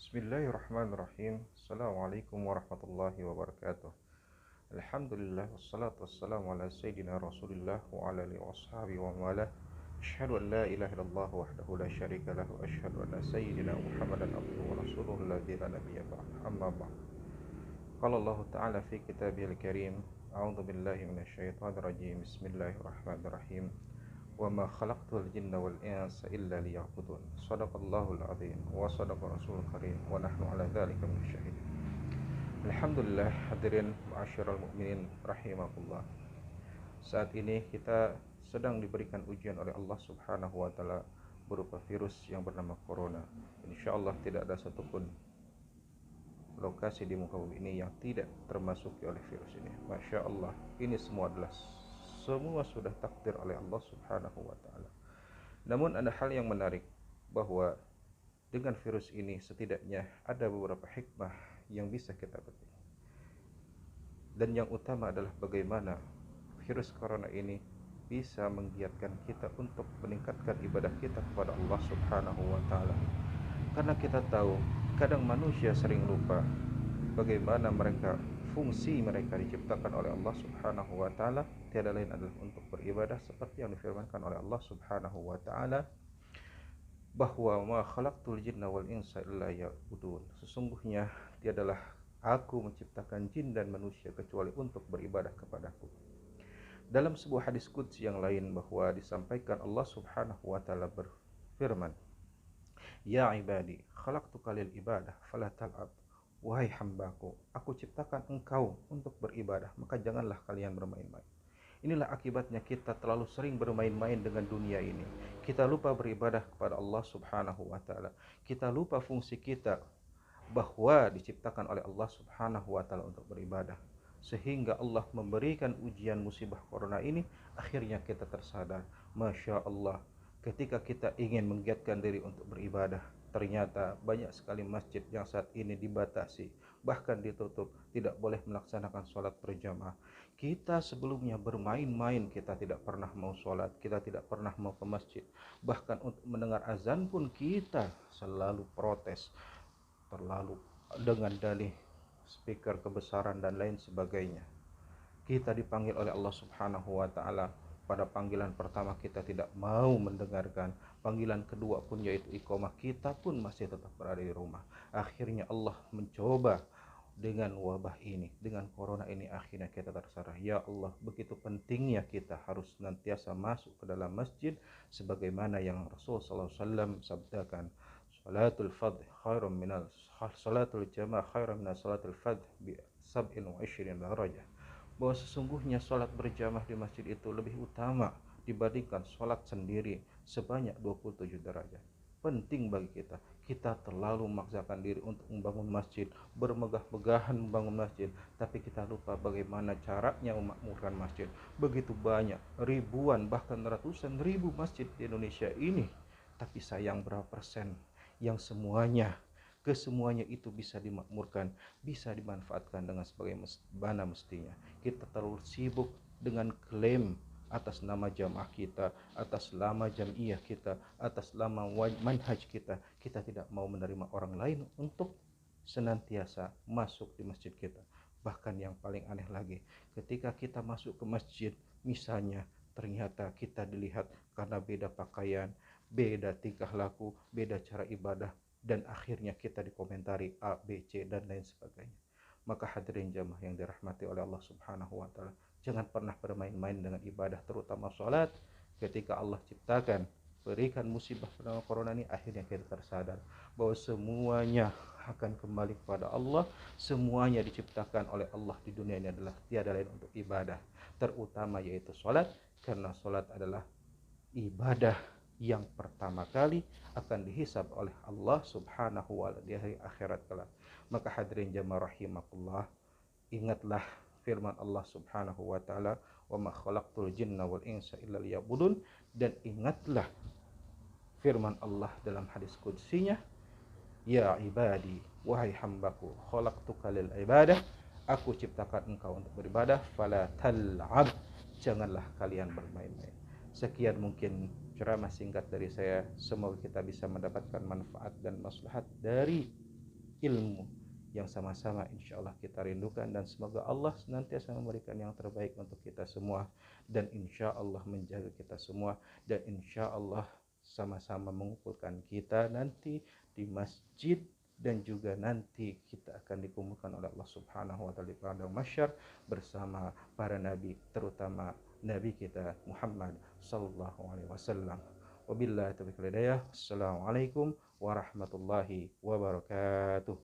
Bismillahirrahmanirrahim. Assalamualaikum warahmatullahi wabarakatuh. Alhamdulillah wassalatu wassalamu ala sayyidina Rasulillah wa ala alihi washabihi wa mawalah. Asyhadu an la ilaha illallah wahdahu la syarika lahu wa asyhadu anna sayyidina Muhammadan abduhu wa rasuluhu alladzi la nabiyya ba'd. Amma ba'd. Qala Allah Ta'ala fi kitabihil karim. A'udzu billahi minasyaitonir rajim. Bismillahirrahmanirrahim. Wa ma khalaqtul jinna wal insa illa liya'budun. Shadaqallahul azim wa sadaqa rasulul karim wa nahnu ala dzalika minasyahidin. Alhamdulillah, hadirin ma'asyiral mukminin rahimakumullah. Saat ini kita sedang diberikan ujian oleh Allah Subhanahu wa taala berupa virus yang bernama corona. Insyaallah tidak ada satupun lokasi di muka bumi ini yang tidak termasuki oleh virus ini. Masya Allah, ini semua sudah takdir oleh Allah Subhanahu wa taala. Namun ada hal yang menarik, bahwa dengan virus ini setidaknya ada beberapa hikmah yang bisa kita petik. Dan yang utama adalah bagaimana virus corona ini bisa menggiatkan kita untuk meningkatkan ibadah kita kepada Allah Subhanahu wa taala. Karena kita tahu kadang manusia sering lupa bagaimana fungsi mereka diciptakan oleh Allah Subhanahu wa taala, tiada lain adalah untuk beribadah, seperti yang difirmankan oleh Allah Subhanahu wa taala bahwa ma khalaqtul jinna wal insa illa liya'budun. Sesungguhnya tiadalah aku menciptakan jin dan manusia kecuali untuk beribadah kepadaku. Dalam sebuah hadis qudsi yang lain bahwa disampaikan Allah Subhanahu wa taala berfirman, ya ibadi khalaqtuka lil ibadah fala tal'ab. Wahai hambaku, aku ciptakan engkau untuk beribadah, maka janganlah kalian bermain-main. Inilah akibatnya kita terlalu sering bermain-main dengan dunia ini. Kita lupa beribadah kepada Allah Subhanahu wa taala. Kita lupa fungsi kita bahwa diciptakan oleh Allah Subhanahu wa taala untuk beribadah. Sehingga Allah memberikan ujian musibah corona ini, akhirnya kita tersadar, Masya Allah, ketika kita ingin menggiatkan diri untuk beribadah, ternyata banyak sekali masjid yang saat ini dibatasi, bahkan ditutup, tidak boleh melaksanakan sholat berjamaah. Kita sebelumnya bermain-main, kita tidak pernah mau sholat, kita tidak pernah mau ke masjid. Bahkan untuk mendengar azan pun kita selalu protes, terlalu dengan dalih speaker kebesaran dan lain sebagainya. Kita dipanggil oleh Allah Subhanahu wa taala. Pada panggilan pertama kita tidak mau mendengarkan, panggilan kedua pun yaitu iqamah, kita pun masih tetap berada di rumah. Akhirnya Allah mencoba dengan wabah ini, dengan corona ini, akhirnya kita tersadar, ya Allah, begitu pentingnya kita harus senantiasa masuk ke dalam masjid, sebagaimana yang Rasul SAW sabdakan, salatul fadh khairum minal salatul jamaah khairum minal salatul fadh bi 27 darajah. Bahwa sesungguhnya sholat berjamaah di masjid itu lebih utama dibandingkan sholat sendiri sebanyak 27 derajat. Penting bagi kita. Kita terlalu memaksakan diri untuk membangun masjid, bermegah-megahan membangun masjid, tapi kita lupa bagaimana caranya memakmurkan masjid. Begitu banyak, ribuan bahkan ratusan ribu masjid di Indonesia ini, tapi sayang berapa persen yang kesemuanya itu bisa dimakmurkan, bisa dimanfaatkan dengan sebagaimana mestinya. Kita terlalu sibuk dengan klaim atas nama jamaah kita, atas nama jamiah kita, atas nama manhaj kita. Kita tidak mau menerima orang lain untuk senantiasa masuk di masjid kita. Bahkan yang paling aneh lagi, ketika kita masuk ke masjid, misalnya ternyata kita dilihat karena beda pakaian, beda tingkah laku, beda cara ibadah, dan akhirnya kita dikomentari A, B, C, dan lain sebagainya. Maka hadirin jamaah yang dirahmati oleh Allah Subhanahu wa taala, jangan pernah bermain-main dengan ibadah, terutama sholat. Ketika Allah ciptakan, berikan musibah pada corona ini, akhirnya kita tersadar bahwa semuanya akan kembali kepada Allah. Semuanya diciptakan oleh Allah di dunia ini adalah tiada lain untuk ibadah, terutama yaitu sholat, karena sholat adalah ibadah yang pertama kali akan dihisab oleh Allah Subhanahu wa taala di hari akhirat kelak. Maka hadirin jamaah rahimakumullah, ingatlah firman Allah Subhanahu wa taala, wa ma khalaqtul jinna wal insa illa liya'budun, dan ingatlah firman Allah dalam hadis qudsinya, ya ibadi, wahai hambaku, khalaqtuka lil ibadah, aku ciptakan engkau untuk beribadah, fala tal'ab, janganlah kalian bermain-main. Sekian mungkin ceramah singkat dari saya. Semoga kita bisa mendapatkan manfaat dan maslahat dari ilmu yang sama-sama insya Allah kita rindukan, dan semoga Allah senantiasa memberikan yang terbaik untuk kita semua, dan insya Allah menjaga kita semua, dan insya Allah sama-sama mengumpulkan kita nanti di masjid, dan juga nanti kita akan dikumpulkan oleh Allah Subhanahu wa taala di padang mahsyar bersama para nabi, terutama nabi kita Muhammad sallallahu alaihi wasallam. Wabillahi taufiq wal hidayah. Assalamualaikum warahmatullahi wabarakatuh.